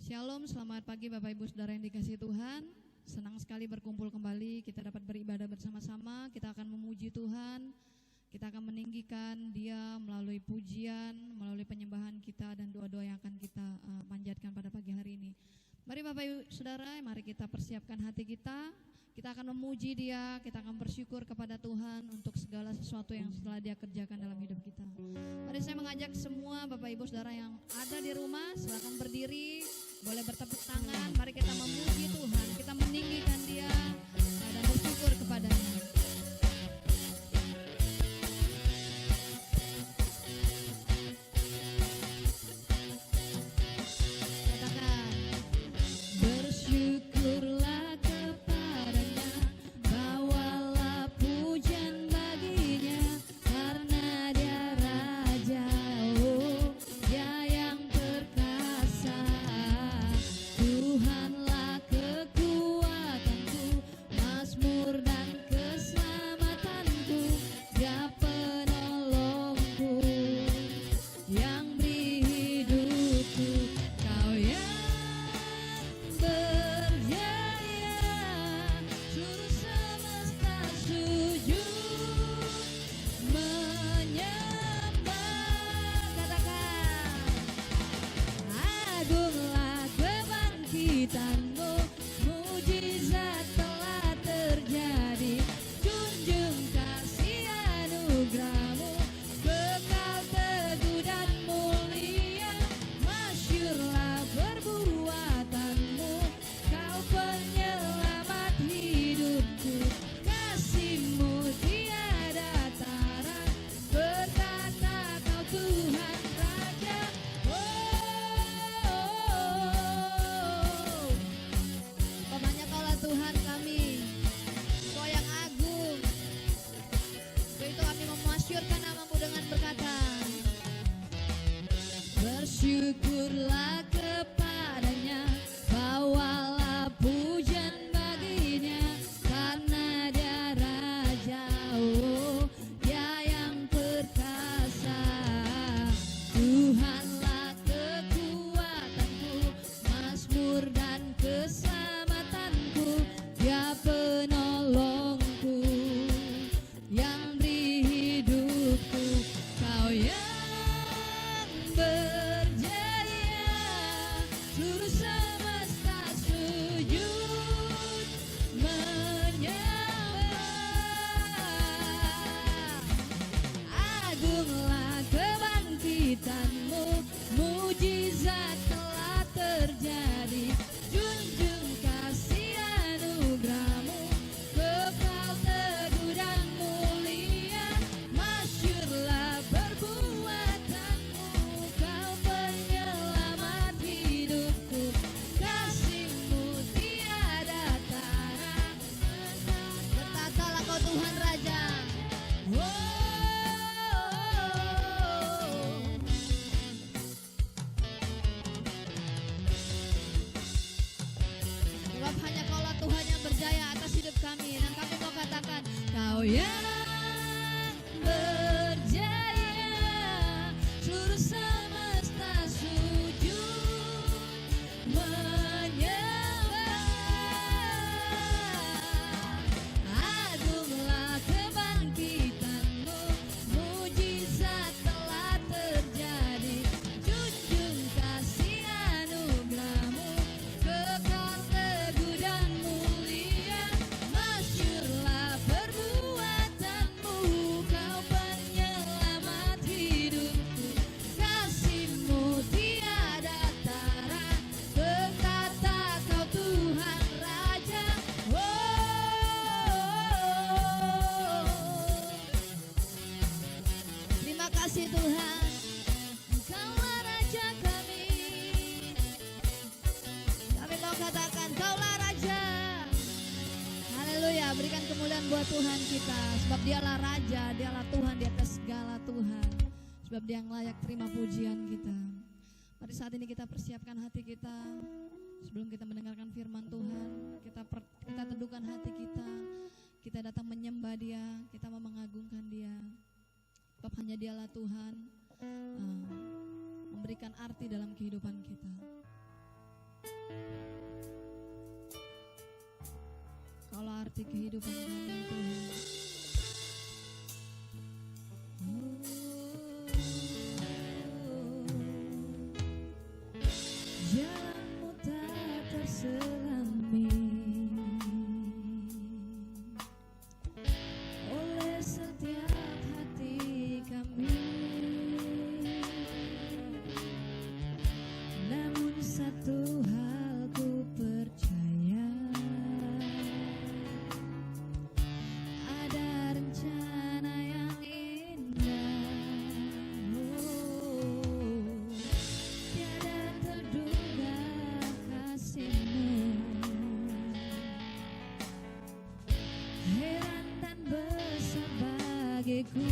Shalom, selamat pagi Bapak Ibu Saudara yang dikasihi Tuhan. Senang sekali berkumpul kembali, kita dapat beribadah bersama-sama. Kita akan memuji Tuhan, kita akan meninggikan Dia melalui pujian, melalui penyembahan kita dan doa-doa yang akan kita panjatkan pada pagi hari ini. Mari Bapak Ibu Saudara, mari kita persiapkan hati kita. Kita akan memuji Dia, kita akan bersyukur kepada Tuhan untuk segala sesuatu yang telah Dia kerjakan dalam hidup kita. Mari saya mengajak semua Bapak Ibu Saudara yang ada di rumah, silakan berdiri, boleh bertepuk tangan. Mari kita memuji Tuhan, kita meninggikan Dia dan bersyukur kepada-Nya. Katakan, bersyukurlah. Bersyukurlah kepada-Nya, bawalah pujian bagi-Nya, karena Dia Raja, oh Dia yang perkasa. Tuhanlah kekuatanku, mazmur dan keselamatanku, Dia penolongku yang beri hidupku. Kau yang mujizat telah terjadi, junjung kasih anugerah-Mu, kekal teguh dan mulia, masyurlah perbuatan-Mu, Kau penyelamat hidupku, kasih-Mu tiada tara. Bertatalah Kau Tuhan Raja, kami dan kami mau katakan, Kau yang berjaya, seluruh semesta sujud menyembah. Agunglah kebangkitan-Mu, mujizat telah terjadi, junjung kasih anugerah-Mu, kekal teguh dan mulia, masyurlah perbuatan-Mu, Kau penyelamat hidupku, kasih-Mu tiada tara. Berkata Kau Tuhan Raja, terima kasih Tuhan, Engkaulah Raja kami. Kami mau katakan, Kaulah Raja. Haleluya, berikan kemuliaan buat Tuhan kita, sebab Dialah Raja, Dialah Tuhan di atas segala Tuhan, sebab Dia yang layak terima pujian kita. Mari saat ini kita persiapkan hati kita, sebelum kita mendengarkan firman Tuhan, kita teduhkan hati kita datang menyembah Dia, kita mau mengagungkan Dia, sebab hanya Dialah Tuhan memberikan arti dalam kehidupan kita. arti kehidupan kami Tuhan. Jalanmu tak terselami oleh setiap hati kami, namun satu hal ku percaya, ada rencana yang indah. Tiada terduga kasih-Mu, heran dan besar bagiku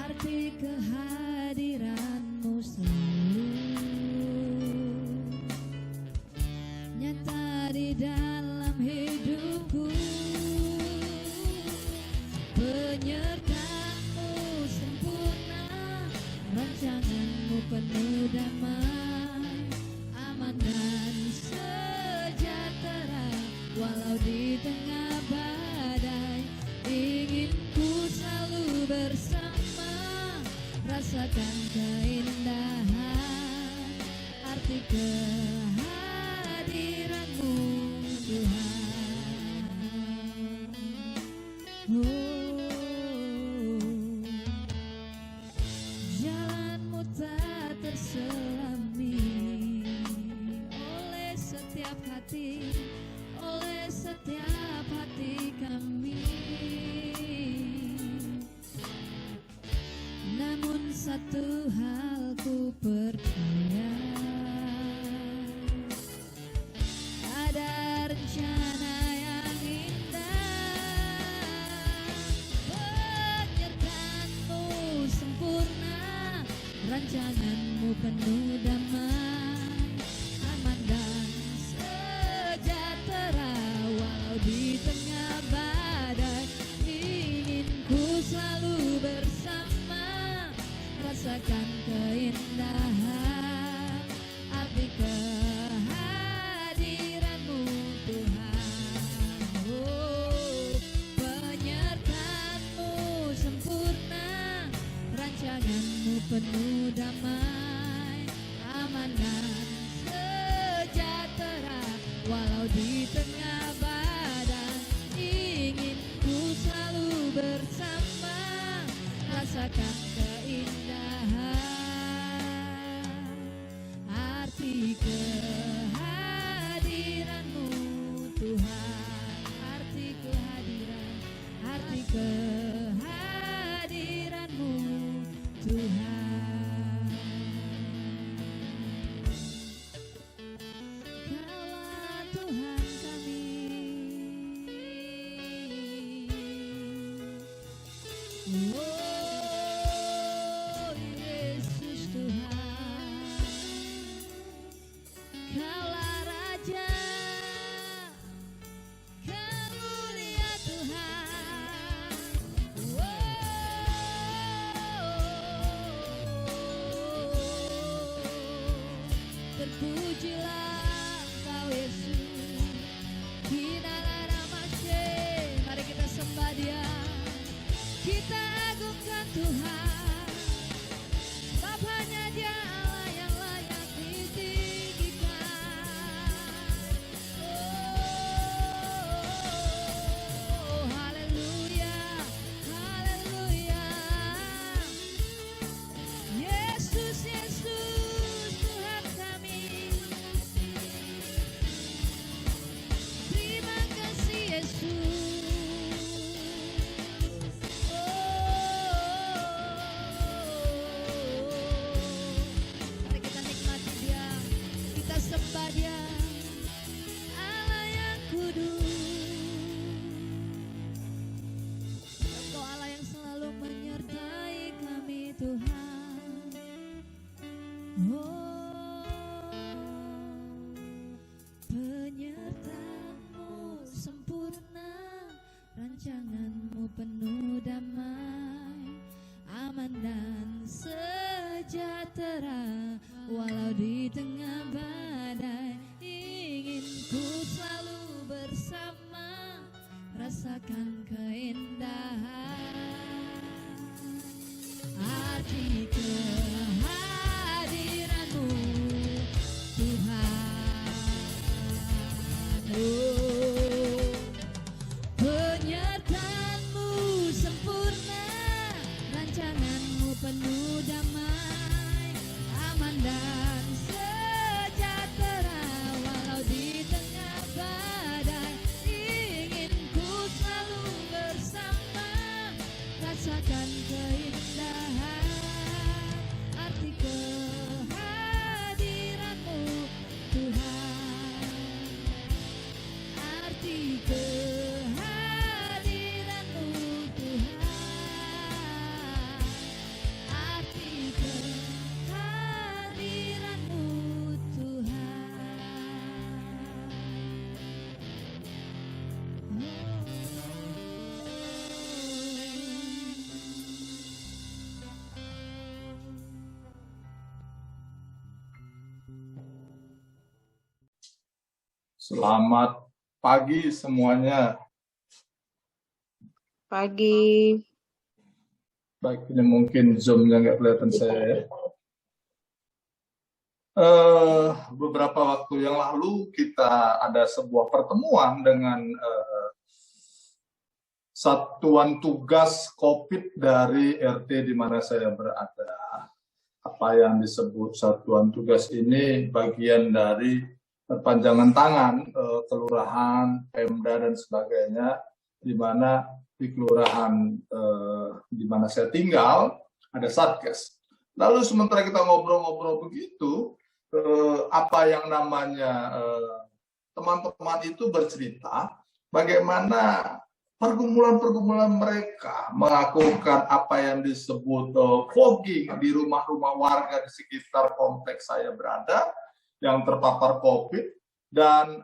arti kehadiran-Mu selalu nyata di dalam hidupku. Penyertaan-Mu sempurna, rancangan-Mu penuh damai, aman dan sejahtera walau di tengah badai. Ingin ku selalu bersama, rasakan keindahan arti kehadiran-Mu Tuhan. Jalan-Mu tak terselami oleh setiap hati, oleh setiap hati kami, namun satu hal ku percaya, ada rencana yang indah. Penyertaan-Mu sempurna, rancangan-Mu penuh damai, aman dan sejahtera walau di tengah badai. Ingin ku selalu bersama, rasakan keindahan arti kehadiran-Mu Tuhan. Penyertaan-Mu sempurna, rancangan-Mu penuh damai, aman dan sejahtera walau di tengah badai. Ingin ku selalu bersama, rasakan keindahan arti kehadiran-Mu Tuhan. Arti kehadiran-Mu Tuhan. Kaulah Tuhan kami, oh Yesus Tuhan. Kaulah Raja, Kau mulia Tuhan. Terpujilah Engkau Yesus. Mari kita sembah Dia, kita agungkan Tuhan. Sebab hanya Dia Allah yang layak ditinggikan. Oh, haleluya, haleluya. Yesus, Yesus Tuhan kami. Terima kasih Yesus. Mari kita nikmati Dia, kita sembah Dia, Allah yang kudus. Engkau Allah yang selalu menyertai kami Tuhan. Penyertaan-Mu sempurna, rancangan-Mu penuh damai, aman dan sejahtera walau di tengah badai. Ingin Selamat pagi semuanya. Pagi. Baik, ini mungkin Zoom-nya nggak kelihatan saya ya. Beberapa waktu yang lalu kita ada sebuah pertemuan dengan satuan tugas COVID dari RT di mana saya berada. Apa yang disebut satuan tugas ini bagian dari perpanjangan tangan kelurahan, Pemda dan sebagainya, di mana di kelurahan di mana saya tinggal ada Satgas. Lalu sementara kita ngobrol-ngobrol begitu, apa yang namanya teman-teman itu bercerita bagaimana pergumulan-pergumulan mereka melakukan apa yang disebut fogging di rumah-rumah warga di sekitar kompleks saya berada yang terpapar COVID, dan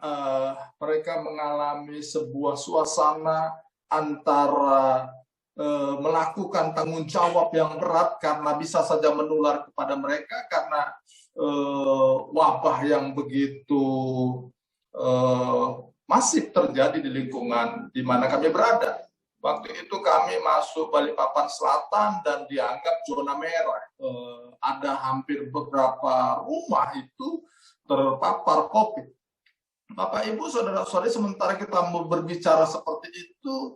mereka mengalami sebuah suasana antara melakukan tanggung jawab yang berat karena bisa saja menular kepada mereka karena wabah yang begitu masif terjadi di lingkungan di mana kami berada. Waktu itu kami masuk Balikpapan Selatan dan dianggap zona merah. Ada hampir beberapa rumah itu terpapar COVID. Bapak Ibu, saudara-saudari, sementara kita berbicara seperti itu,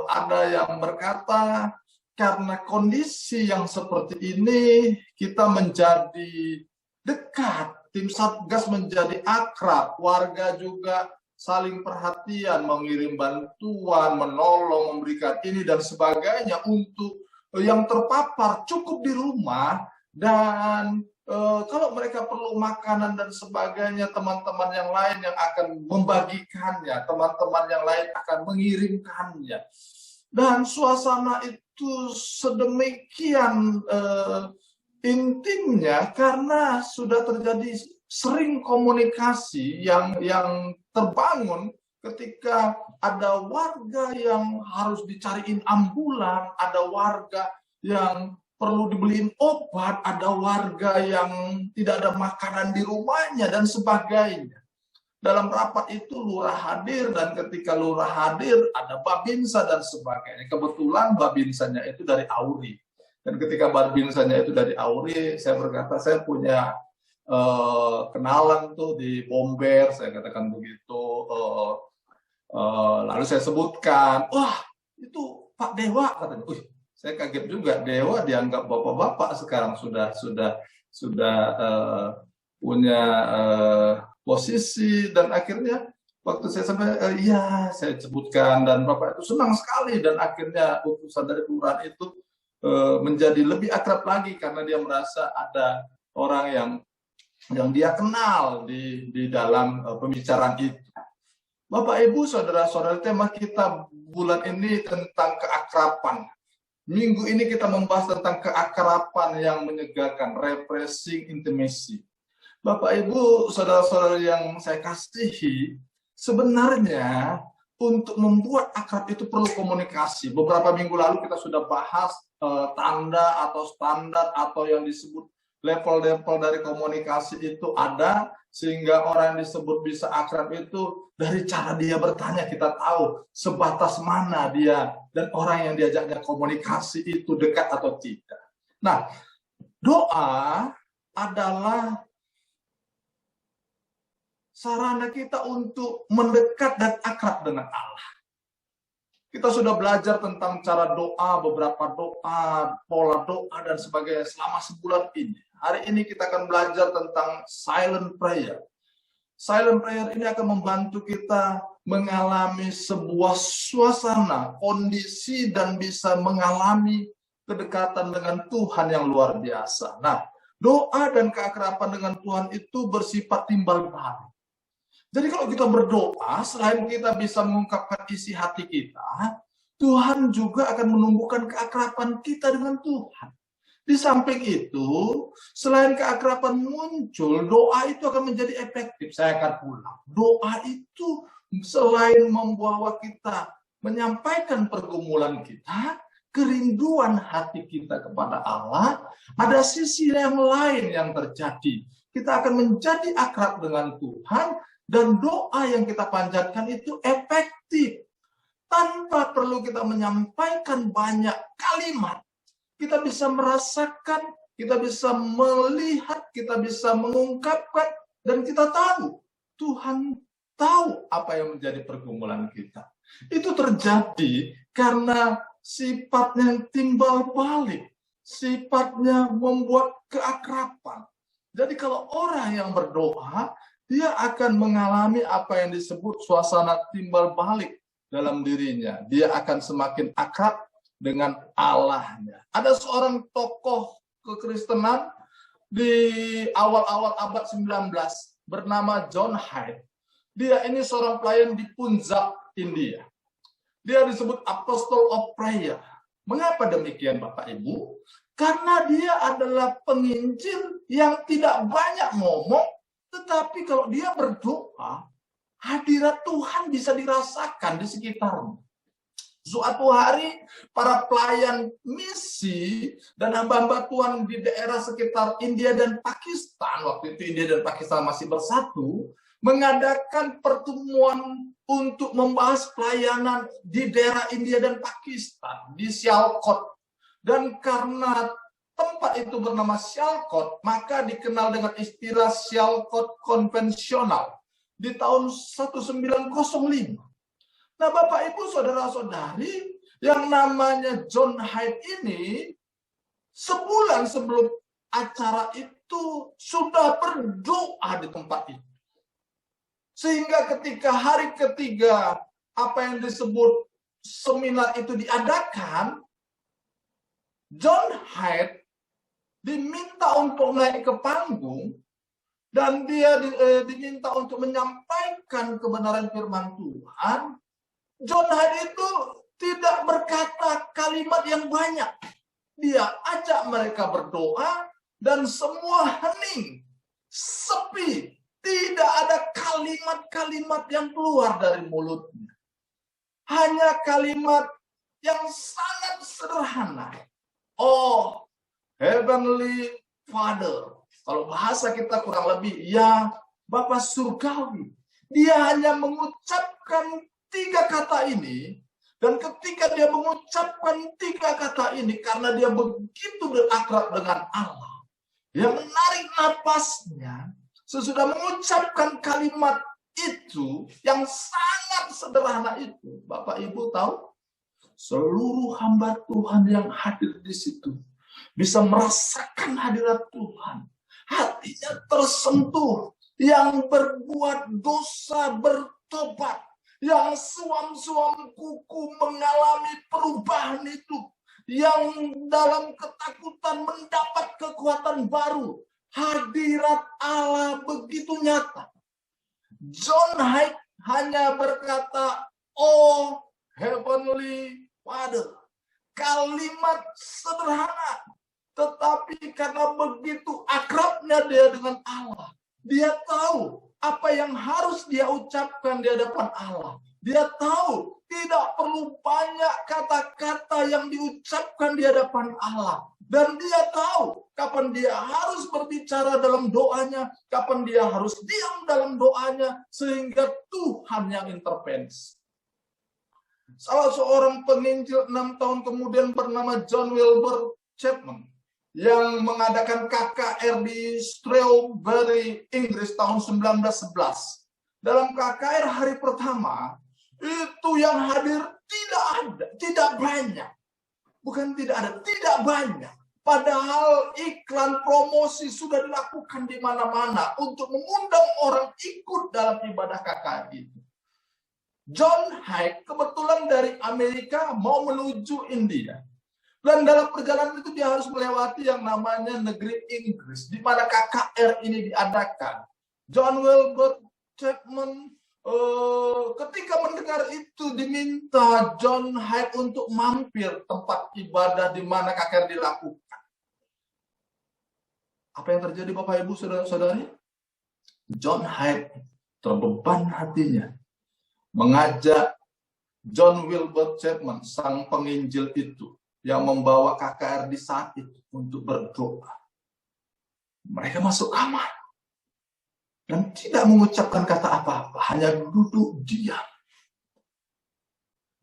ada yang berkata karena kondisi yang seperti ini kita menjadi dekat, tim Satgas menjadi akrab, warga juga saling perhatian, mengirim bantuan, menolong, memberikan ini dan sebagainya untuk yang terpapar cukup di rumah, dan kalau mereka perlu makanan dan sebagainya, teman-teman yang lain yang akan membagikannya, teman-teman yang lain akan mengirimkannya. Dan suasana itu sedemikian intimnya karena sudah terjadi sering komunikasi yang terbangun ketika ada warga yang harus dicariin ambulan, ada warga yang perlu dibeliin obat, ada warga yang tidak ada makanan di rumahnya dan sebagainya. Dalam rapat itu lurah hadir, dan ketika lurah hadir ada babinsa dan sebagainya. Kebetulan babinsanya itu dari Auri. Dan ketika babinsanya itu dari Auri, saya berkata saya punya kenalan tuh di Bomber, saya katakan begitu. Lalu saya sebutkan, wah itu Pak Dewa, katanya. Saya kaget juga, Dewa dianggap bapak-bapak sekarang sudah punya posisi, dan akhirnya waktu saya sampai iya saya sebutkan, dan bapak itu senang sekali, dan akhirnya utusan dari kelurahan itu menjadi lebih akrab lagi karena dia merasa ada orang yang dia kenal di dalam pembicaraan itu. Bapak Ibu, saudara-saudara, tema kita bulan ini tentang keakraban. Minggu ini kita membahas tentang keakraban yang menyegarkan, refreshing intimacy. Bapak Ibu, saudara-saudara yang saya kasihi, sebenarnya untuk membuat akrab itu perlu komunikasi. Beberapa minggu lalu kita sudah bahas tanda atau standar atau yang disebut level-level dari komunikasi itu ada, sehingga orang yang disebut bisa akrab itu dari cara dia bertanya kita tahu sebatas mana dia dan orang yang diajaknya komunikasi itu dekat atau tidak. Nah, doa adalah sarana kita untuk mendekat dan akrab dengan Allah. Kita sudah belajar tentang cara doa, beberapa doa, pola doa dan sebagainya selama sebulan ini. Hari ini kita akan belajar tentang silent prayer. Silent prayer ini akan membantu kita mengalami sebuah suasana, kondisi, dan bisa mengalami kedekatan dengan Tuhan yang luar biasa. Nah, doa dan keakraban dengan Tuhan itu bersifat timbal balik. Jadi kalau kita berdoa, selain kita bisa mengungkapkan isi hati kita, Tuhan juga akan menumbuhkan keakraban kita dengan Tuhan. Di samping itu, selain keakraban muncul, doa itu akan menjadi efektif. Saya akan ulang. Doa itu selain membawa kita menyampaikan pergumulan kita, kerinduan hati kita kepada Allah, ada sisi yang lain yang terjadi. Kita akan menjadi akrab dengan Tuhan, Dan doa yang kita panjatkan itu efektif. Tanpa perlu kita menyampaikan banyak kalimat, kita bisa merasakan, kita bisa melihat, kita bisa mengungkapkan, dan kita tahu Tuhan tahu apa yang menjadi pergumulan kita. Itu terjadi karena sifatnya yang timbal balik, sifatnya membuat keakraban. Jadi kalau orang yang berdoa, dia akan mengalami apa yang disebut suasana timbal balik dalam dirinya. Dia akan semakin akrab dengan Allahnya. Ada seorang tokoh kekristenan di awal-awal abad 19 bernama John Hyde. Dia ini seorang pelayan di Punjab, India. Dia disebut Apostle of Prayer. Mengapa demikian, Bapak Ibu? Karena dia adalah penginjil yang tidak banyak ngomong, tetapi kalau dia berdoa, hadirat Tuhan bisa dirasakan di sekitarnya. Suatu hari, para pelayan misi dan hamba-hamba Tuhan di daerah sekitar India dan Pakistan, waktu itu India dan Pakistan masih bersatu, mengadakan pertemuan untuk membahas pelayanan di daerah India dan Pakistan, di Sialkot. Dan karena tempat itu bernama Sialkot, maka dikenal dengan istilah Sialkot konvensional di tahun 1905. Nah, Bapak Ibu saudara-saudari, yang namanya John Hyde ini sebulan sebelum acara itu sudah berdoa di tempat itu. Sehingga ketika hari ketiga apa yang disebut seminar itu diadakan, John Hyde diminta untuk naik ke panggung dan dia diminta untuk menyampaikan kebenaran firman Tuhan. John Hyde itu tidak berkata kalimat yang banyak. Dia ajak mereka berdoa dan semua hening, sepi. Tidak ada kalimat-kalimat yang keluar dari mulutnya. Hanya kalimat yang sangat sederhana. Oh, Heavenly Father. Kalau bahasa kita kurang lebih, ya Bapa Surgawi. Dia hanya mengucapkan 3 kata ini. Dan ketika dia mengucapkan 3 kata ini, karena dia begitu akrab dengan Allah, dia menarik napasnya. Sesudah mengucapkan kalimat itu yang sangat sederhana itu, Bapak Ibu tahu, seluruh hamba Tuhan yang hadir di situ bisa merasakan hadirat Tuhan. Hatinya tersentuh, yang berbuat dosa bertobat, yang suam-suam kuku mengalami perubahan itu, yang dalam ketakutan mendapat kekuatan baru. Hadirat Allah begitu nyata. John Hyde hanya berkata, oh Heavenly Father. Kalimat sederhana. Tetapi karena begitu akrabnya dia dengan Allah, dia tahu apa yang harus dia ucapkan di hadapan Allah. Dia tahu tidak perlu banyak kata-kata yang diucapkan di hadapan Allah. Dan dia tahu kapan dia harus berbicara dalam doanya, kapan dia harus diam dalam doanya, sehingga Tuhan yang intervensi. Salah seorang penginjil 6 tahun kemudian bernama John Wilbur Chapman, yang mengadakan KKR di Strawberry, Inggris tahun 1911. Dalam KKR hari pertama, itu yang hadir tidak ada, tidak banyak. Bukan tidak ada, tidak banyak. Padahal iklan promosi sudah dilakukan di mana-mana untuk mengundang orang ikut dalam ibadah KKR itu. John Hyde kebetulan dari Amerika mau menuju India. Dan dalam perjalanan itu dia harus melewati yang namanya negeri Inggris, di mana KKR ini diadakan. John Wilbur Chapman ketika mendengar itu diminta John Hyde untuk mampir tempat ibadah di mana KKR dilakukan. Apa yang terjadi Bapak Ibu Saudara-saudari? John Hyde terbeban hatinya mengajak John Wilbur Chapman, sang penginjil itu, yang membawa KKR di saat itu untuk berdoa. Mereka masuk kamar. dan tidak mengucapkan kata apa-apa, hanya duduk diam.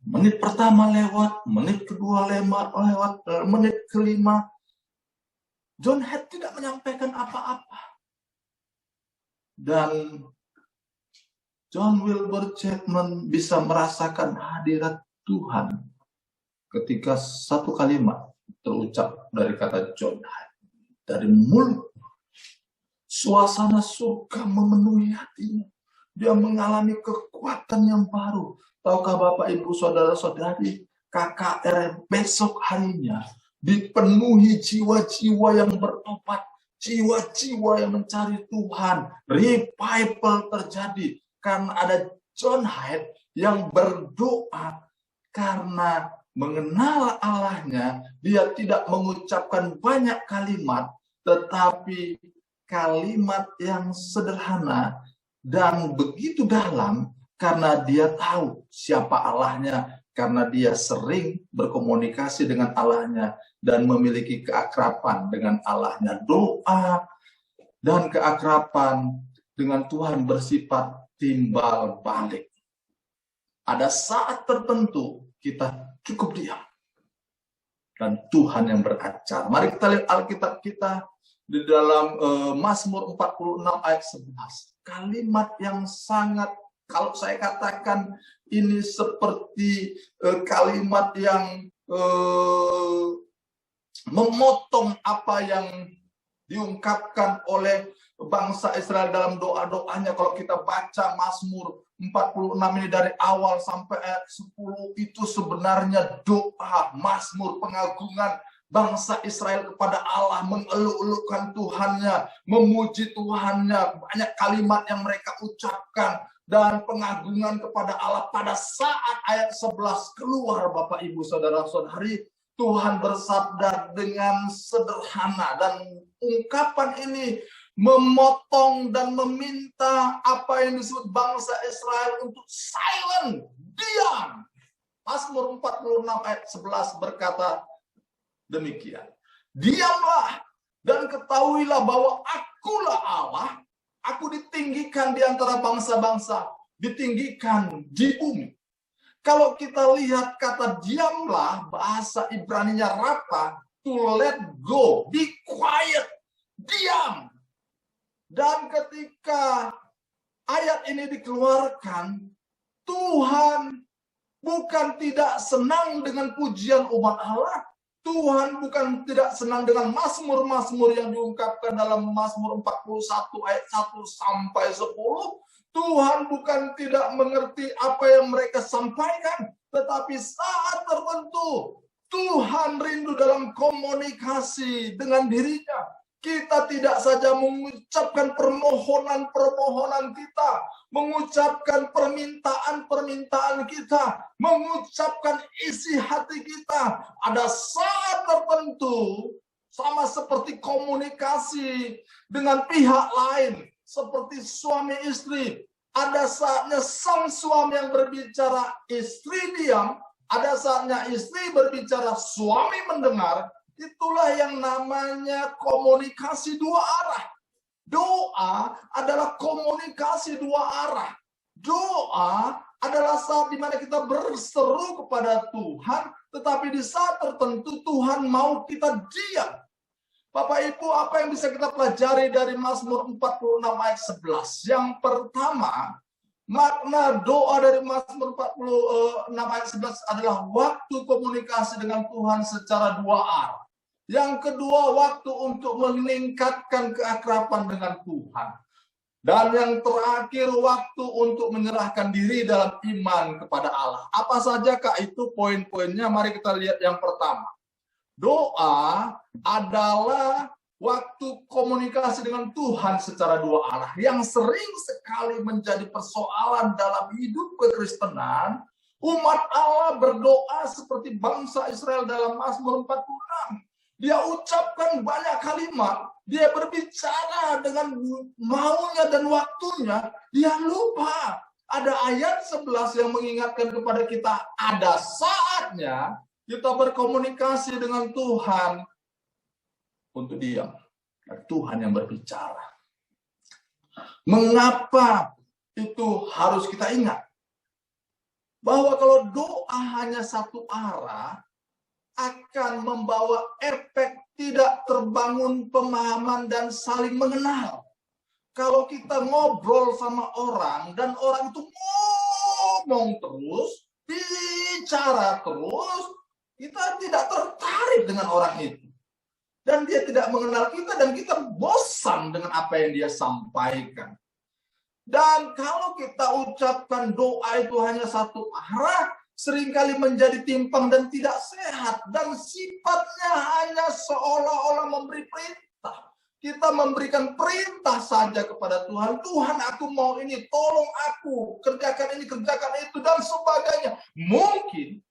Menit pertama lewat, menit kedua lewat, menit kelima, John Head tidak menyampaikan apa-apa. Dan John Wilbur Chapman bisa merasakan hadirat Tuhan ketika satu kalimat terucap dari kata John Head. Dari mulut, suasana surga memenuhi hatinya. Dia mengalami kekuatan yang baru. Tahukah Bapak, Ibu, Saudara-saudari, KKR besok harinya dipenuhi jiwa-jiwa yang bertobat, jiwa-jiwa yang mencari Tuhan. Revival terjadi karena ada John Hyde yang berdoa karena mengenal Allahnya. Dia tidak mengucapkan banyak kalimat, tetapi kalimat yang sederhana dan begitu dalam, karena dia tahu siapa Allahnya, karena dia sering berkomunikasi dengan Allahnya dan memiliki keakraban dengan Allahnya. Doa dan keakraban dengan Tuhan bersifat timbal balik. Ada saat tertentu kita cukup diam dan Tuhan yang beracara. Mari kita lihat Alkitab kita di dalam Mazmur 46 ayat 11. Kalimat yang sangat, kalau saya katakan ini seperti kalimat yang memotong apa yang diungkapkan oleh bangsa Israel dalam doa-doanya. Kalau kita baca Mazmur 46 ini dari awal sampai ayat 10, itu sebenarnya doa, mazmur, pengagungan bangsa Israel kepada Allah, mengeluk-elukkan Tuhannya, memuji Tuhannya. Banyak kalimat yang mereka ucapkan dan pengagungan kepada Allah. Pada saat ayat 11 keluar, Bapak, Ibu, Saudara-saudari, Tuhan bersabda dengan sederhana, dan ungkapan ini memotong dan meminta apa yang disebut bangsa Israel untuk silent, diam. Mazmur 46 ayat 11 berkata demikian. Diamlah dan ketahuilah bahwa akulah Allah, aku ditinggikan di antara bangsa-bangsa, ditinggikan di bumi. Kalau kita lihat kata diamlah, bahasa Ibraninya rapa, to let go, be quiet, diam. Dan ketika ayat ini dikeluarkan, Tuhan bukan tidak senang dengan pujian umat Allah. Tuhan bukan tidak senang dengan mazmur-mazmur yang diungkapkan dalam Mazmur 41 ayat 1 sampai 10. Tuhan bukan tidak mengerti apa yang mereka sampaikan, tetapi saat tertentu Tuhan rindu dalam komunikasi dengan dirinya. Kita tidak saja mengucapkan permohonan-permohonan kita, mengucapkan permintaan-permintaan kita, mengucapkan isi hati kita. Ada saat tertentu, sama seperti komunikasi dengan pihak lain, seperti suami istri. Ada saatnya sang suami yang berbicara, istri diam. Ada saatnya istri berbicara, suami mendengar. Itulah yang namanya komunikasi dua arah. Doa adalah komunikasi dua arah. Doa adalah saat di mana kita berseru kepada Tuhan, tetapi di saat tertentu Tuhan mau kita diam. Bapak Ibu, apa yang bisa kita pelajari dari Mazmur 46 ayat 11? Yang pertama, makna doa dari Mazmur 46 ayat 11 adalah waktu komunikasi dengan Tuhan secara dua arah. Yang kedua, waktu untuk meningkatkan keakraban dengan Tuhan. Dan yang terakhir, waktu untuk menyerahkan diri dalam iman kepada Allah. Apa sajakah itu poin-poinnya? Mari kita lihat yang pertama. Doa adalah waktu komunikasi dengan Tuhan secara dua arah. Yang sering sekali menjadi persoalan dalam hidup kekristenan, umat Allah berdoa seperti bangsa Israel dalam Mazmur 46. Dia ucapkan banyak kalimat, dia berbicara dengan maunya dan waktunya, dia lupa. Ada ayat 11 yang mengingatkan kepada kita, ada saatnya kita berkomunikasi dengan Tuhan untuk diam. Dan Tuhan yang berbicara. Mengapa itu harus kita ingat? Bahwa kalau doa hanya satu arah, akan membawa efek tidak terbangun pemahaman dan saling mengenal. Kalau kita ngobrol sama orang, dan orang itu ngomong terus, bicara terus, kita tidak tertarik dengan orang itu. Dan dia tidak mengenal kita, dan kita bosan dengan apa yang dia sampaikan. Dan kalau kita ucapkan doa itu hanya satu arah, seringkali menjadi timpang dan tidak sehat. Dan sifatnya hanya seolah-olah memberi perintah. Kita memberikan perintah saja kepada Tuhan. Tuhan, aku mau ini, tolong aku, kerjakan ini, kerjakan itu, dan sebagainya. Mungkin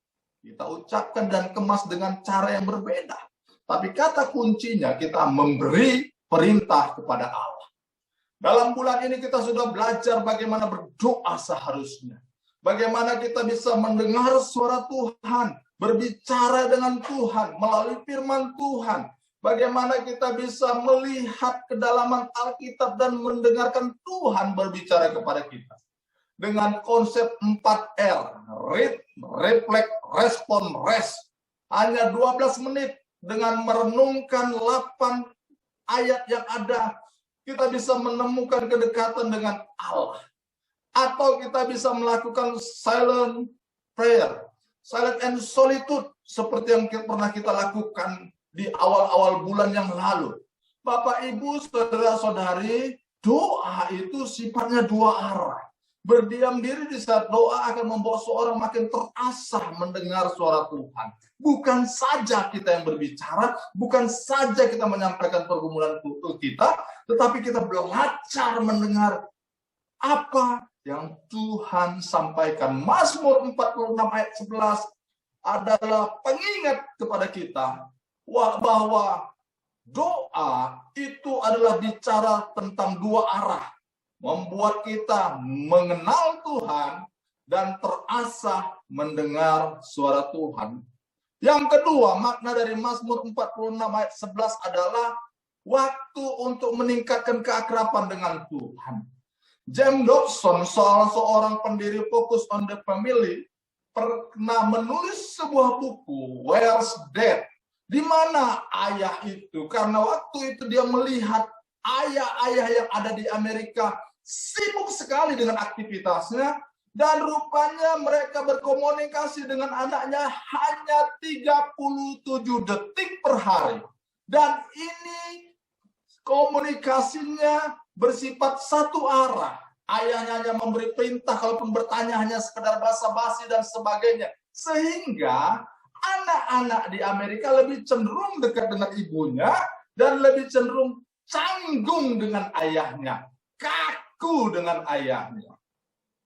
kita ucapkan dan kemas dengan cara yang berbeda. Tapi kata kuncinya kita memberi perintah kepada Allah. Dalam bulan ini kita sudah belajar bagaimana berdoa seharusnya. Bagaimana kita bisa mendengar suara Tuhan, berbicara dengan Tuhan melalui firman Tuhan. Bagaimana kita bisa melihat kedalaman Alkitab dan mendengarkan Tuhan berbicara kepada kita. Dengan konsep 4R, read, reflect, respond, rest. Hanya 12 menit dengan merenungkan 8 ayat yang ada, kita bisa menemukan kedekatan dengan Allah. Atau kita bisa melakukan silent prayer, silent and solitude, seperti yang pernah kita lakukan di awal-awal bulan yang lalu. Bapak, Ibu, saudara-saudari, doa itu sifatnya dua arah. Berdiam diri di saat doa akan membawa seorang makin terasah mendengar suara Tuhan. Bukan saja kita yang berbicara, bukan saja kita menyampaikan pergumulan kita, tetapi kita belajar mendengar apa yang Tuhan sampaikan. Mazmur 46 ayat 11 adalah pengingat kepada kita bahwa doa itu adalah bicara tentang dua arah. Membuat kita mengenal Tuhan dan terasah mendengar suara Tuhan. Yang kedua, makna dari Mazmur 46 ayat 11 adalah waktu untuk meningkatkan keakraban dengan Tuhan. James Dobson, salah seorang pendiri Focus on the Family, pernah menulis sebuah buku, Where's Dad? Di mana ayah itu? Karena waktu itu dia melihat ayah-ayah yang ada di Amerika sibuk sekali dengan aktivitasnya, dan rupanya mereka berkomunikasi dengan anaknya hanya 37 detik per hari. Dan ini komunikasinya bersifat satu arah. Ayahnya hanya memberi perintah, kalaupun bertanya hanya sekedar basa-basi dan sebagainya. Sehingga anak-anak di Amerika lebih cenderung dekat dengan ibunya dan lebih cenderung canggung dengan ayahnya, kaku dengan ayahnya.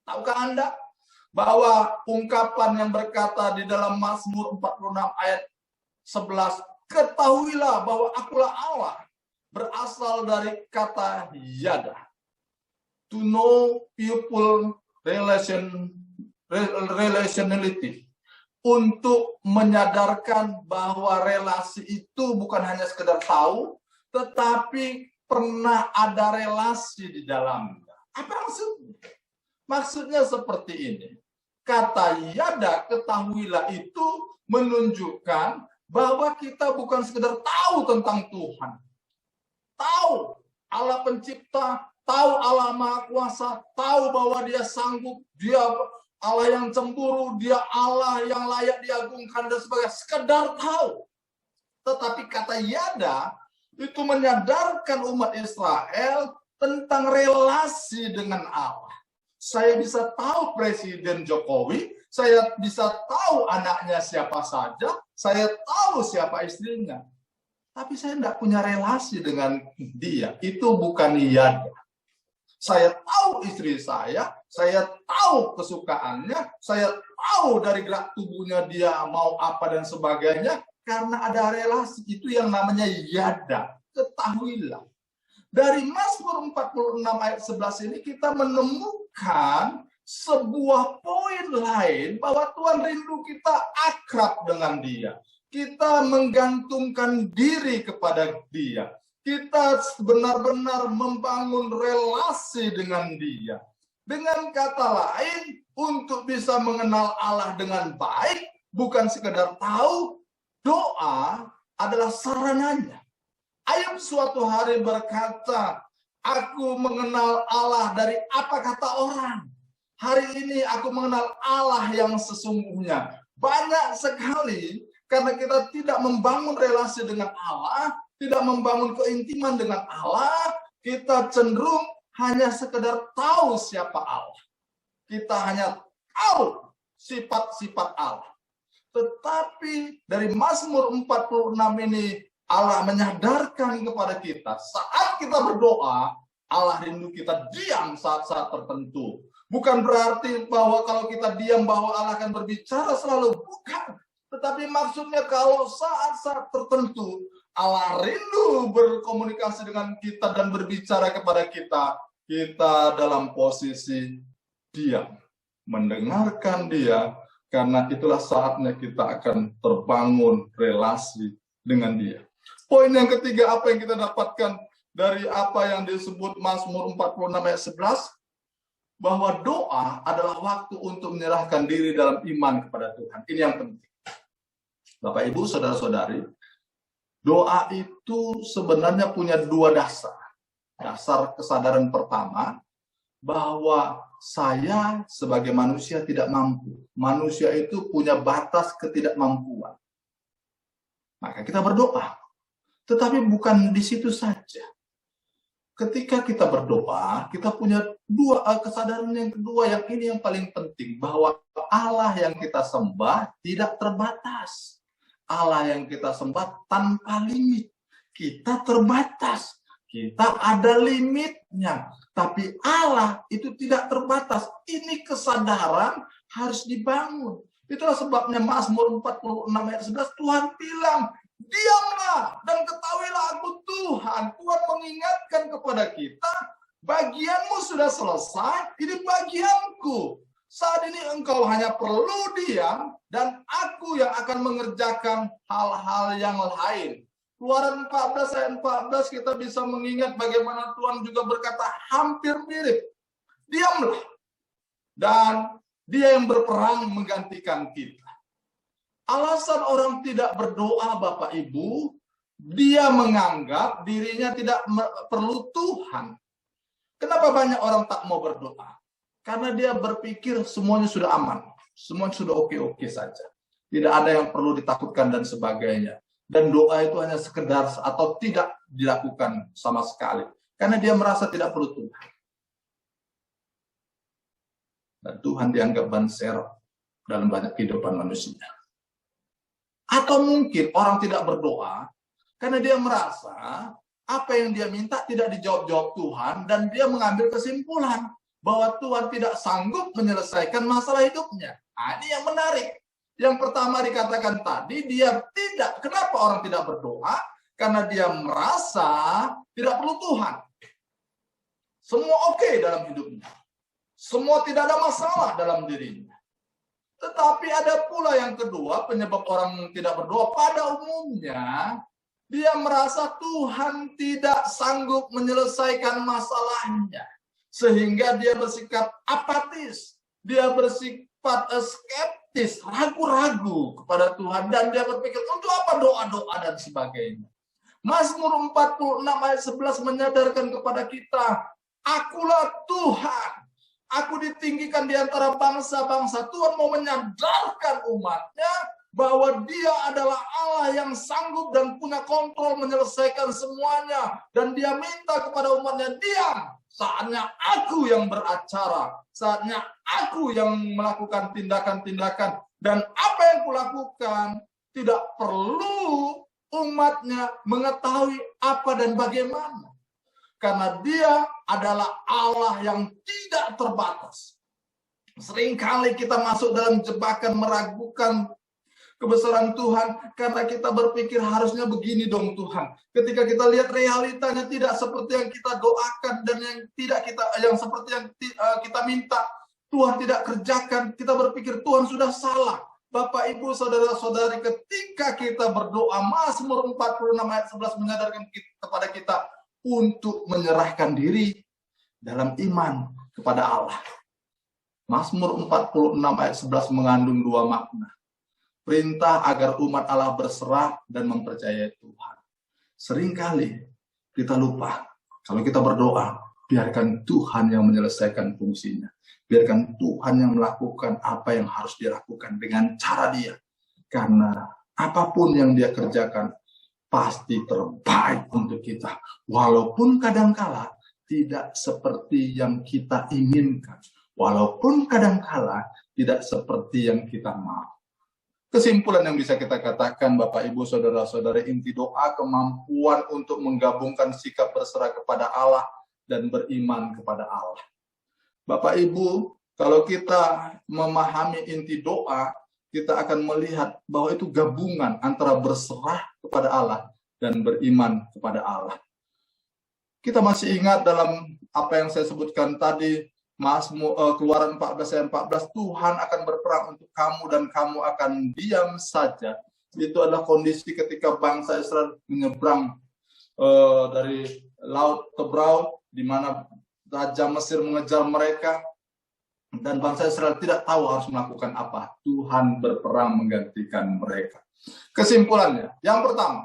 Tahukah Anda bahwa ungkapan yang berkata di dalam Mazmur 46 ayat 11, ketahuilah bahwa akulah Allah, berasal dari kata yada. To know people relationality. Untuk menyadarkan bahwa relasi itu bukan hanya sekedar tahu, tetapi pernah ada relasi di dalamnya. Apa maksudnya? Maksudnya seperti ini. Kata yada, ketahuilah, itu menunjukkan bahwa kita bukan sekedar tahu tentang Tuhan. Tahu Allah pencipta, tahu Allah Maha Kuasa, tahu bahwa dia sanggup, dia Allah yang cemburu, dia Allah yang layak diagungkan dan sebagainya. Sekedar tahu. Tetapi kata yada itu menyadarkan umat Israel tentang relasi dengan Allah. Saya bisa tahu Presiden Jokowi, saya bisa tahu anaknya siapa saja, saya tahu siapa istrinya. Tapi saya tidak punya relasi dengan dia. Itu bukan yada. Saya tahu istri saya tahu kesukaannya, saya tahu dari gerak tubuhnya dia mau apa dan sebagainya, karena ada relasi. Itu yang namanya yada. Ketahuilah. Dari Mazmur 46 ayat 11 ini kita menemukan sebuah poin lain bahwa Tuhan rindu kita akrab dengan dia. Kita menggantungkan diri kepada dia. kita benar-benar membangun relasi dengan Dia. Dengan kata lain, untuk bisa mengenal Allah dengan baik, bukan sekedar tahu, doa adalah sarananya. Ayub suatu hari berkata, aku mengenal Allah dari apa kata orang. Hari ini aku mengenal Allah yang sesungguhnya. Banyak sekali karena kita tidak membangun relasi dengan Allah, tidak membangun keintiman dengan Allah, kita cenderung hanya sekedar tahu siapa Allah. Kita hanya tahu sifat-sifat Allah. Tetapi dari Mazmur 46 ini, Allah menyadarkan kepada kita, saat kita berdoa, Allah rindu kita diam saat-saat tertentu. Bukan berarti bahwa kalau kita diam bahwa Allah akan berbicara selalu, bukan. Tetapi maksudnya kalau saat-saat tertentu, Allah rindu berkomunikasi dengan kita dan berbicara kepada kita, kita dalam posisi diam, mendengarkan Dia, karena itulah saatnya kita akan terbangun relasi dengan Dia. Poin yang ketiga, apa yang kita dapatkan dari apa yang disebut Mazmur 46 ayat 11, bahwa doa adalah waktu untuk menyerahkan diri dalam iman kepada Tuhan. Ini yang penting. Bapak, Ibu, saudara-saudari, doa itu sebenarnya punya dua dasar. Dasar kesadaran pertama, bahwa saya sebagai manusia tidak mampu. Manusia itu punya batas ketidakmampuan. Maka kita berdoa. Tetapi bukan di situ saja. Ketika kita berdoa, kita punya dua kesadaran yang kedua, yang ini yang paling penting, bahwa Allah yang kita sembah tidak terbatas. Allah yang kita sembah tanpa limit. Kita terbatas. Kita ada limitnya. Tapi Allah itu tidak terbatas. Ini kesadaran harus dibangun. Itulah sebabnya Mazmur 46 ayat 11 Tuhan bilang, diamlah dan ketahuilah aku Tuhan. Tuhan mengingatkan kepada kita, bagianmu sudah selesai, ini bagianku. Saat ini engkau hanya perlu diam dan aku yang akan mengerjakan hal-hal yang lain. Keluaran 14 ayat 14 kita bisa mengingat bagaimana Tuhan juga berkata hampir mirip. Diamlah dan Dia yang berperang menggantikan kita. Alasan orang tidak berdoa, Bapak Ibu, dia menganggap dirinya tidak perlu Tuhan. Kenapa banyak orang tak mau berdoa? Karena dia berpikir semuanya sudah aman, semuanya sudah oke-oke saja. Tidak ada yang perlu ditakutkan dan sebagainya. Dan doa itu hanya sekedar atau tidak dilakukan sama sekali. Karena dia merasa tidak perlu Tuhan. Dan Tuhan dianggap ban serep dalam banyak kehidupan manusia. Atau mungkin orang tidak berdoa karena dia merasa apa yang dia minta tidak dijawab-jawab Tuhan dan dia mengambil kesimpulan bahwa Tuhan tidak sanggup menyelesaikan masalah hidupnya. Nah, ini yang menarik. Yang pertama dikatakan tadi, dia tidak. Kenapa orang tidak berdoa? Karena dia merasa tidak perlu Tuhan. Semua oke dalam hidupnya. Semua tidak ada masalah dalam dirinya. Tetapi ada pula yang kedua, penyebab orang tidak berdoa. Pada umumnya, dia merasa Tuhan tidak sanggup menyelesaikan masalahnya. Sehingga dia bersikap apatis. Dia bersifat skeptis, ragu-ragu kepada Tuhan. Dan dia berpikir, untuk apa doa-doa dan sebagainya. Mazmur 46 ayat 11 menyadarkan kepada kita, akulah Tuhan. Aku ditinggikan di antara bangsa-bangsa. Tuhan mau menyadarkan umatnya bahwa dia adalah Allah yang sanggup dan punya kontrol menyelesaikan semuanya. Dan dia minta kepada umatnya, diam. Saatnya aku yang beracara. Saatnya aku yang melakukan tindakan-tindakan. Dan apa yang kulakukan tidak perlu umatnya mengetahui apa dan bagaimana. Karena dia adalah Allah yang tidak terbatas. Seringkali kita masuk dalam jebakan meragukan kebesaran Tuhan karena kita berpikir harusnya begini dong Tuhan. Ketika kita lihat realitanya tidak seperti yang kita doakan dan yang seperti yang kita minta, Tuhan tidak kerjakan. Kita berpikir Tuhan sudah salah. Bapak, Ibu, saudara-saudari, ketika kita berdoa, Mazmur 46 ayat 11 menyadarkan kepada kita untuk menyerahkan diri dalam iman kepada Allah. Mazmur 46 ayat 11 mengandung dua makna. Perintah agar umat Allah berserah dan mempercayai Tuhan. Seringkali kita lupa, kalau kita berdoa, biarkan Tuhan yang menyelesaikan fungsinya. Biarkan Tuhan yang melakukan apa yang harus dilakukan dengan cara Dia. Karena apapun yang Dia kerjakan, pasti terbaik untuk kita. Walaupun kadangkala tidak seperti yang kita inginkan. Walaupun kadangkala tidak seperti yang kita mau. Kesimpulan yang bisa kita katakan, Bapak, Ibu, saudara-saudari, inti doa kemampuan untuk menggabungkan sikap berserah kepada Allah dan beriman kepada Allah. Bapak, Ibu, kalau kita memahami inti doa, kita akan melihat bahwa itu gabungan antara berserah kepada Allah dan beriman kepada Allah. Kita masih ingat dalam apa yang saya sebutkan tadi, Keluaran 14 ayat 14, Tuhan akan berperang untuk kamu dan kamu akan diam saja. Itu adalah kondisi ketika bangsa Israel menyeberang dari laut Tebrau, di mana Raja Mesir mengejar mereka, dan bangsa Israel tidak tahu harus melakukan apa. Tuhan berperang menggantikan mereka. Kesimpulannya, yang pertama,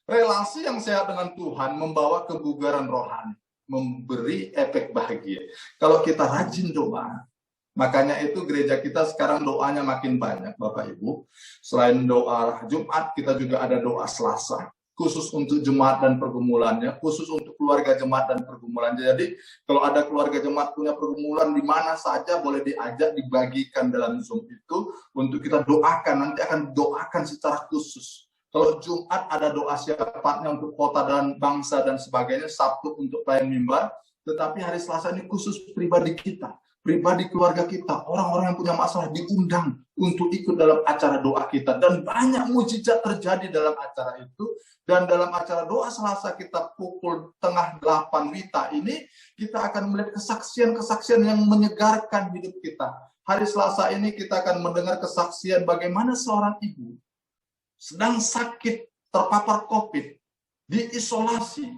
relasi yang sehat dengan Tuhan membawa kebugaran rohani, memberi efek bahagia. Kalau kita rajin doa, makanya itu gereja kita sekarang doanya makin banyak, Bapak Ibu. Selain doa Jumat, kita juga ada doa Selasa, khusus untuk jemaat dan pergumulannya, khusus untuk keluarga jemaat dan pergumulannya. Jadi kalau ada keluarga jemaat punya pergumulan di mana saja, boleh diajak, dibagikan dalam Zoom itu untuk kita doakan. Nanti akan doakan secara khusus. Kalau Jumat ada doa siapatnya untuk kota dan bangsa dan sebagainya, Sabtu untuk pelayan mimbar, tetapi hari Selasa ini khusus pribadi kita, pribadi keluarga kita, orang-orang yang punya masalah diundang untuk ikut dalam acara doa kita. Dan banyak mujizat terjadi dalam acara itu. Dan dalam acara doa Selasa kita pukul 7:30 WITA ini, kita akan melihat kesaksian-kesaksian yang menyegarkan hidup kita. Hari Selasa ini kita akan mendengar kesaksian bagaimana seorang ibu sedang sakit, terpapar COVID, diisolasi.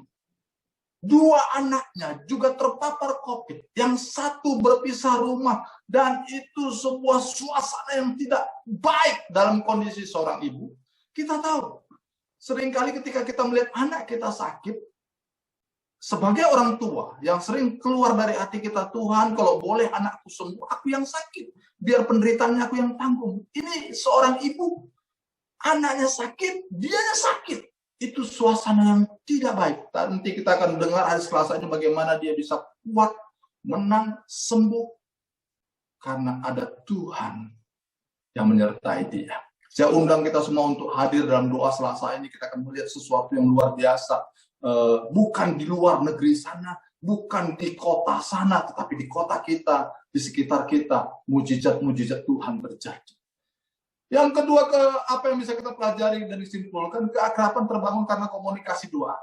Dua anaknya juga terpapar COVID. Yang satu berpisah rumah. Dan itu sebuah suasana yang tidak baik dalam kondisi seorang ibu. Kita tahu, seringkali ketika kita melihat anak kita sakit, sebagai orang tua yang sering keluar dari hati kita, Tuhan kalau boleh anakku sembuh, aku yang sakit. Biar penderitaannya aku yang tanggung. Ini seorang ibu. Anaknya sakit, dianya sakit. Itu suasana yang tidak baik. Nanti kita akan dengar hari Selasa ini bagaimana dia bisa kuat, menang, sembuh. Karena ada Tuhan yang menyertai dia. Saya undang kita semua untuk hadir dalam doa Selasa ini. Kita akan melihat sesuatu yang luar biasa. Bukan di luar negeri sana, bukan di kota sana, tetapi di kota kita, di sekitar kita, mujizat-mujizat Tuhan terjadi. Yang kedua, apa yang bisa kita pelajari dan disimpulkan, keakraban terbangun karena komunikasi doa.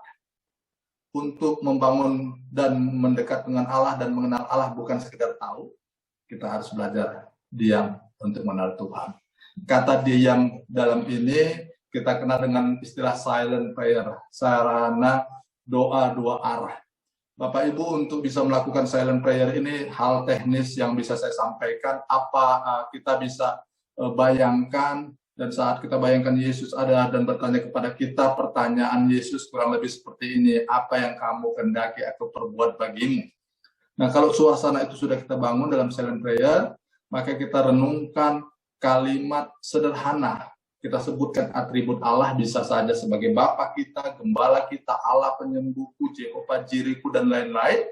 Untuk membangun dan mendekat dengan Allah dan mengenal Allah bukan sekedar tahu, kita harus belajar diam untuk mengenal Tuhan. Kata diam dalam ini kita kenal dengan istilah silent prayer, sarana doa dua arah. Bapak Ibu, untuk bisa melakukan silent prayer ini hal teknis yang bisa saya sampaikan, apa kita bisa bayangkan, dan saat kita bayangkan Yesus ada dan bertanya kepada kita, pertanyaan Yesus kurang lebih seperti ini, apa yang kamu kehendaki aku perbuat bagimu? Nah, kalau suasana itu sudah kita bangun dalam silent prayer, maka kita renungkan kalimat sederhana. Kita sebutkan atribut Allah, bisa saja sebagai Bapa kita, Gembala kita, Allah penyembuhku, Jehovah Jiriku, dan lain-lain.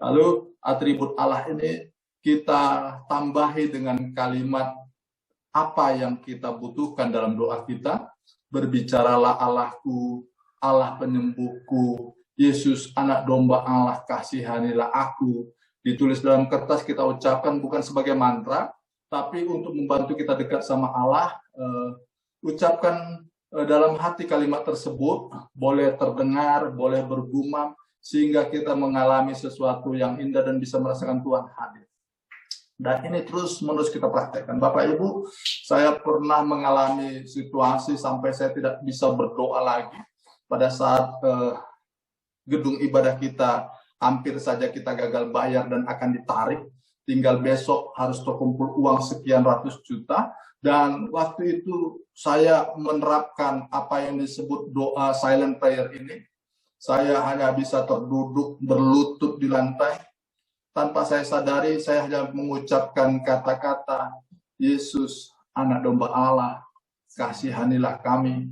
Lalu atribut Allah ini kita tambahi dengan kalimat apa yang kita butuhkan dalam doa kita. Berbicaralah Allahku, Allah penyembuhku, Yesus anak domba Allah, kasihanilah aku. Ditulis dalam kertas, kita ucapkan bukan sebagai mantra, tapi untuk membantu kita dekat sama Allah. Ucapkan dalam hati kalimat tersebut, boleh terdengar, boleh bergumam, sehingga kita mengalami sesuatu yang indah dan bisa merasakan Tuhan hadir. Dan ini terus-menerus kita praktekkan. Bapak Ibu, saya pernah mengalami situasi sampai saya tidak bisa berdoa lagi pada saat gedung ibadah kita hampir saja kita gagal bayar dan akan ditarik. Tinggal besok harus terkumpul uang sekian ratus juta. Dan waktu itu saya menerapkan apa yang disebut doa silent prayer ini. Saya hanya bisa terduduk berlutut di lantai. Tanpa saya sadari, saya hanya mengucapkan kata-kata, Yesus, anak domba Allah, kasihanilah kami.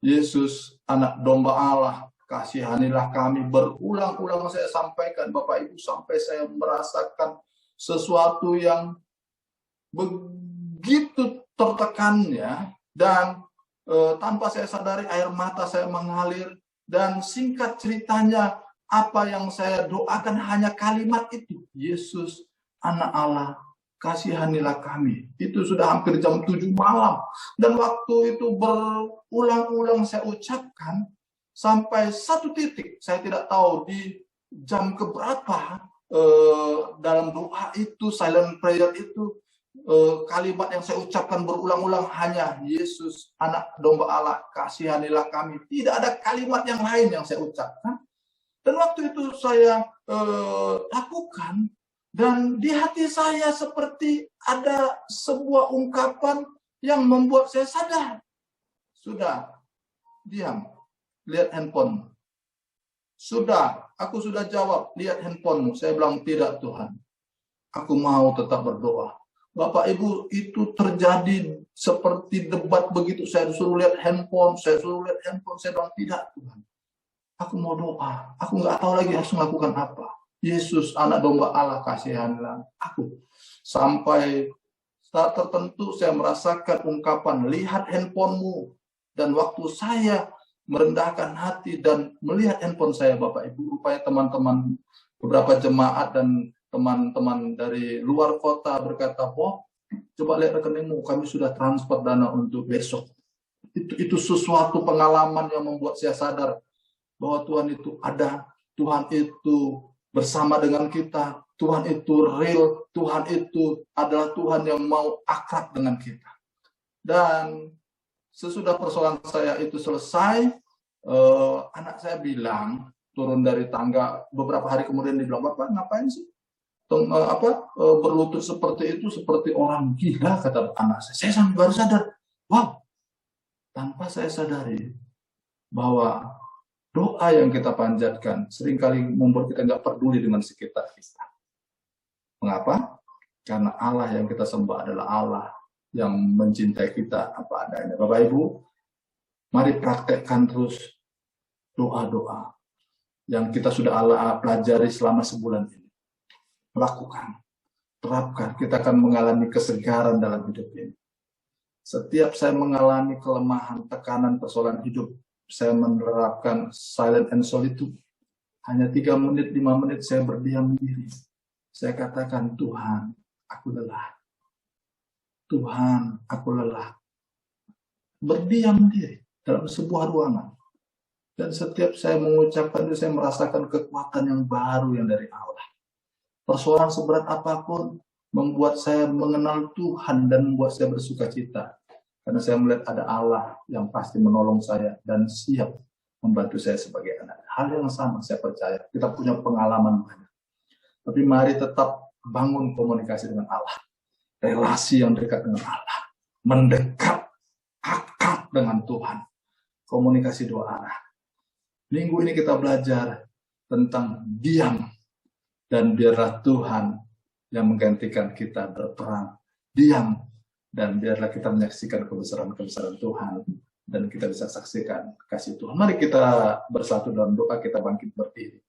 Yesus, anak domba Allah, kasihanilah kami. Berulang-ulang saya sampaikan, Bapak Ibu, sampai saya merasakan sesuatu yang begitu tertekannya. Dan tanpa saya sadari, air mata saya mengalir. Dan singkat ceritanya, apa yang saya doakan hanya kalimat itu. Yesus, anak Allah, kasihanilah kami. Itu sudah hampir jam 7 malam. Dan waktu itu berulang-ulang saya ucapkan, sampai satu titik, saya tidak tahu di jam keberapa, dalam doa itu, silent prayer itu, kalimat yang saya ucapkan berulang-ulang hanya Yesus, anak domba Allah, kasihanilah kami. Tidak ada kalimat yang lain yang saya ucapkan. Dan waktu itu saya lakukan, dan di hati saya seperti ada sebuah ungkapan yang membuat saya sadar. Sudah, diam, lihat handphone. Sudah, aku sudah jawab, lihat handphonemu. Saya bilang, tidak Tuhan, aku mau tetap berdoa. Bapak Ibu, itu terjadi seperti debat begitu. Saya suruh lihat handphone, saya bilang, tidak Tuhan. Aku mau doa. Aku nggak tahu lagi harus melakukan apa. Yesus, anak domba Allah, kasihanilah aku. Sampai saat tertentu saya merasakan ungkapan, lihat handphonemu. Dan waktu saya merendahkan hati dan melihat handphone saya, Bapak Ibu, rupanya teman-teman, beberapa jemaat dan teman-teman dari luar kota berkata, Bob, coba lihat rekeningmu, kami sudah transfer dana untuk besok. Itu sesuatu pengalaman yang membuat saya sadar bahwa Tuhan itu ada, Tuhan itu bersama dengan kita, Tuhan itu real, Tuhan itu adalah Tuhan yang mau akrab dengan kita. Dan sesudah persoalan saya itu selesai, anak saya bilang, turun dari tangga, beberapa hari kemudian dia bilang, Bapak ngapain sih? Berlutut seperti itu, seperti orang gila, kata anak saya. Saya baru sadar, wow, tanpa saya sadari bahwa doa yang kita panjatkan seringkali membuat kita nggak peduli dengan sekitar kita. Mengapa? Karena Allah yang kita sembah adalah Allah yang mencintai kita apa adanya. Bapak Ibu, mari praktekkan terus doa-doa yang kita sudah pelajari selama sebulan ini. Lakukan, terapkan, kita akan mengalami kesegaran dalam hidup ini. Setiap saya mengalami kelemahan, tekanan, persoalan hidup, saya menerapkan silent and solitude. Hanya 3 menit, 5 menit saya berdiam diri. Saya katakan, Tuhan, aku lelah. Tuhan, aku lelah. Berdiam diri dalam sebuah ruangan. Dan setiap saya mengucapkan itu, saya merasakan kekuatan yang baru yang dari Allah. Persoalan seberat apapun membuat saya mengenal Tuhan dan membuat saya bersuka cita. Karena saya melihat ada Allah yang pasti menolong saya dan siap membantu saya sebagai anak. Hal yang sama saya percaya. Kita punya pengalaman banyak. Tapi mari tetap bangun komunikasi dengan Allah. Relasi yang dekat dengan Allah. Mendekat, akrab dengan Tuhan. Komunikasi 2 arah. Minggu ini kita belajar tentang diam. Dan biarlah Tuhan yang menggantikan kita berperang. Diam. Dan biarlah kita menyaksikan kebesaran-kebesaran Tuhan. Dan kita bisa saksikan kasih Tuhan. Mari kita bersatu dalam doa, kita bangkit berdiri.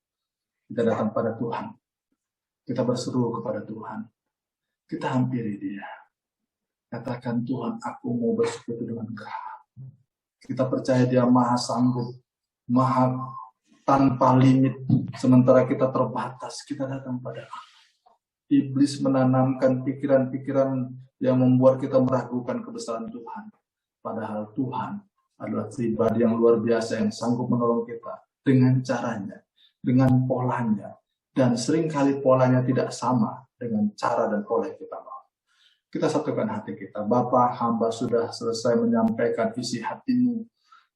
Kita datang pada Tuhan. Kita berseru kepada Tuhan. Kita hampiri Dia. Katakan, Tuhan, aku mau bersekutu dengan Engkau. Kita percaya Dia maha sanggup. Maha tanpa limit. Sementara kita terbatas, kita datang pada Allah. Iblis menanamkan pikiran-pikiran yang membuat kita meragukan kebesaran Tuhan. Padahal Tuhan adalah pribadi yang luar biasa yang sanggup menolong kita dengan caranya, dengan polanya. Dan seringkali polanya tidak sama dengan cara dan oleh kita mau. Kita satukan hati kita. Bapa, hamba sudah selesai menyampaikan isi hatimu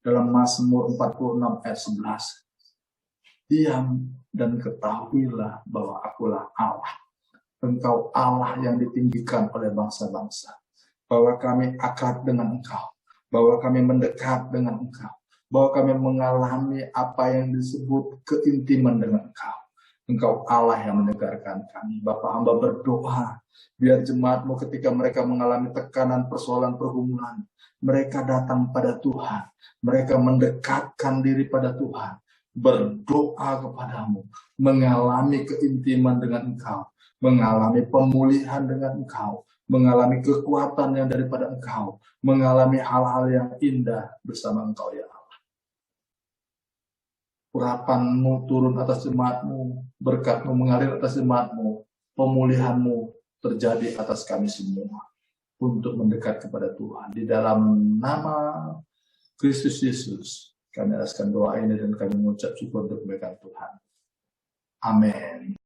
dalam Mazmur 46 ayat 11. Diam dan ketahuilah bahwa akulah Allah. Engkau Allah yang ditinggikan oleh bangsa-bangsa. Bahwa kami akrab dengan Engkau. Bahwa kami mendekat dengan Engkau. Bahwa kami mengalami apa yang disebut keintiman dengan Engkau. Engkau Allah yang menyegarkan kami. Bapa, hamba berdoa, biar jemaatmu ketika mereka mengalami tekanan, persoalan, pergumulan, mereka datang pada Tuhan. Mereka mendekatkan diri pada Tuhan. Berdoa kepadamu. Mengalami keintiman dengan Engkau. Mengalami pemulihan dengan Engkau. Mengalami kekuatan yang daripada Engkau. Mengalami hal-hal yang indah bersama Engkau, ya Allah. Urapanmu turun atas jemaatmu, berkatmu mengalir atas jemaatmu, pemulihanmu terjadi atas kami semua untuk mendekat kepada Tuhan. Di dalam nama Kristus Yesus, kami alaskan doa ini dan kami mengucap syukur untuk kebaikan Tuhan. Amin.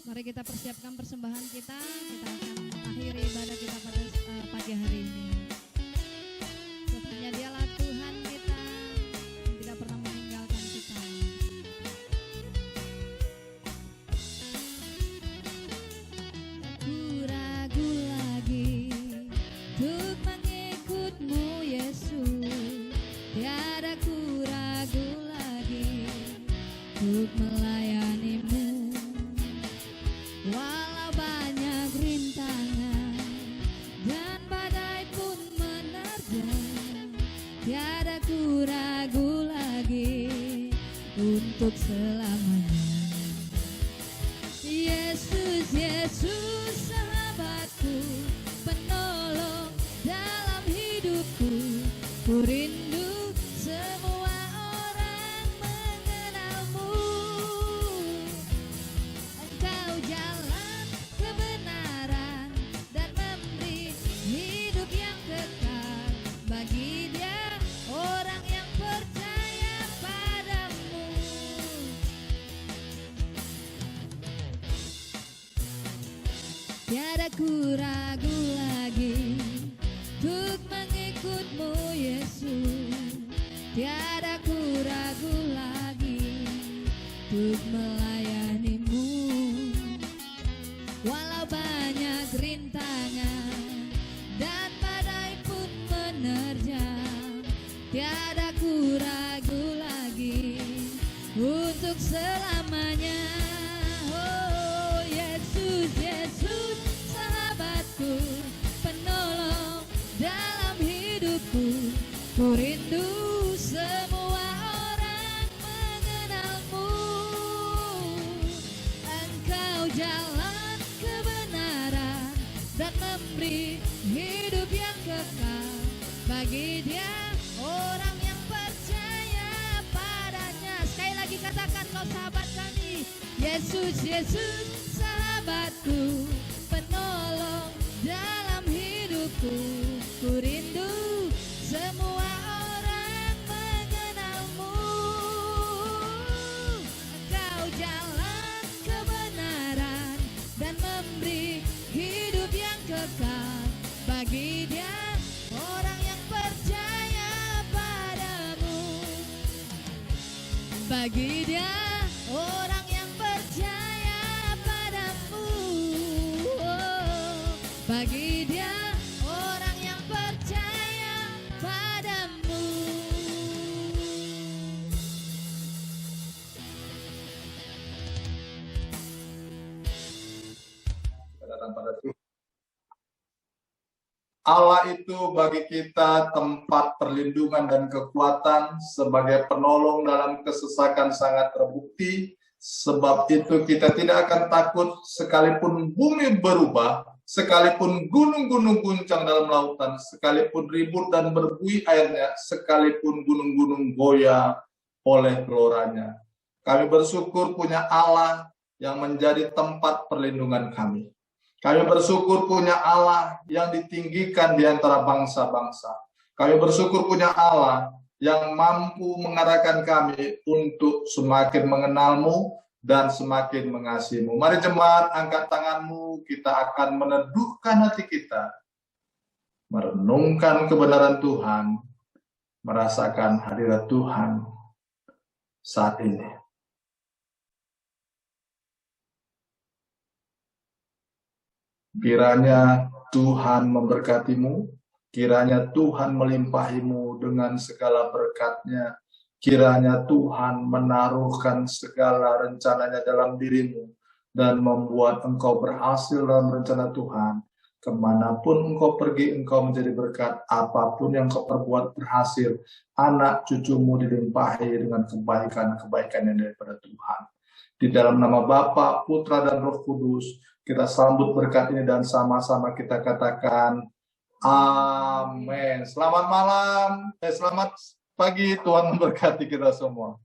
Mari kita persiapkan persembahan kita akan mengakhiri ibadah kita pada pagi hari ini. Sesungguhnya Dialah Tuhan kita yang tidak pernah meninggalkan kita. Aku ragu lagi untuk mengikut-Mu Yesus, tiada ku ragu lagi untuk melayani-Mu. Walau banyak rintangan dan badai pun menerjang, tiada ku ragu lagi untuk selamanya. Yesus, Yesus sahabatku, penolong dalam hidupku, ku rindu semua orang mengenalmu. Engkau jalan kebenaran dan memberi hidup yang kekal bagi dia orang yang percaya padamu. Tiada ku ragu lagi untuk mengikut-Mu Yesus, tiada ku ragu lagi untuk melayani-Mu. Walau banyak rintangan dan badai pun menerjang, tiada ku ragu lagi untuk selamanya. Oh Yesus, Yesus sahabatku, penolong dalam hidupku, ku rindu semua orang mengenalmu. Engkau jalan kebenaran dan memberi hidup yang kekal bagi dia orang yang percaya padanya. Sekali lagi katakan, kau sahabat kami. Yesus, Yesus sahabatku, penolong dalam hidupku, ku rindu semua orang mengenalmu. Engkau jalan kebenaran dan memberi hidup yang kekal bagi dia orang yang percaya padamu. Bagi dia orang yang percaya padamu. Oh, bagi dia orang yang percaya padamu. Kita datang pada Tuhan. Allah itu bagi kita tempat perlindungan dan kekuatan, sebagai penolong dalam kesesakan sangat terbukti. Sebab itu kita tidak akan takut sekalipun bumi berubah, sekalipun gunung-gunung guncang dalam lautan, sekalipun ribut dan berbuih airnya, sekalipun gunung-gunung goyah oleh geloranya. Kami bersyukur punya Allah yang menjadi tempat perlindungan kami. Kami bersyukur punya Allah yang ditinggikan di antara bangsa-bangsa. Kami bersyukur punya Allah yang mampu mengarahkan kami untuk semakin mengenal-Mu dan semakin mengasihi-Mu. Mari jemaat, angkat tanganmu, kita akan meneduhkan hati kita, merenungkan kebenaran Tuhan, merasakan hadirat Tuhan saat ini. Kiranya Tuhan memberkatimu, kiranya Tuhan melimpahimu dengan segala berkat-Nya, kiranya Tuhan menaruhkan segala rencananya dalam dirimu dan membuat engkau berhasil dalam rencana Tuhan. Kemanapun engkau pergi, engkau menjadi berkat. Apapun yang engkau perbuat berhasil. Anak cucumu dilimpahi dengan kebaikan-kebaikan yang daripada Tuhan. Di dalam nama Bapa, Putra, dan Roh Kudus, kita sambut berkat ini dan sama-sama kita katakan amin. Selamat malam, selamat pagi, Tuhan memberkati kita semua.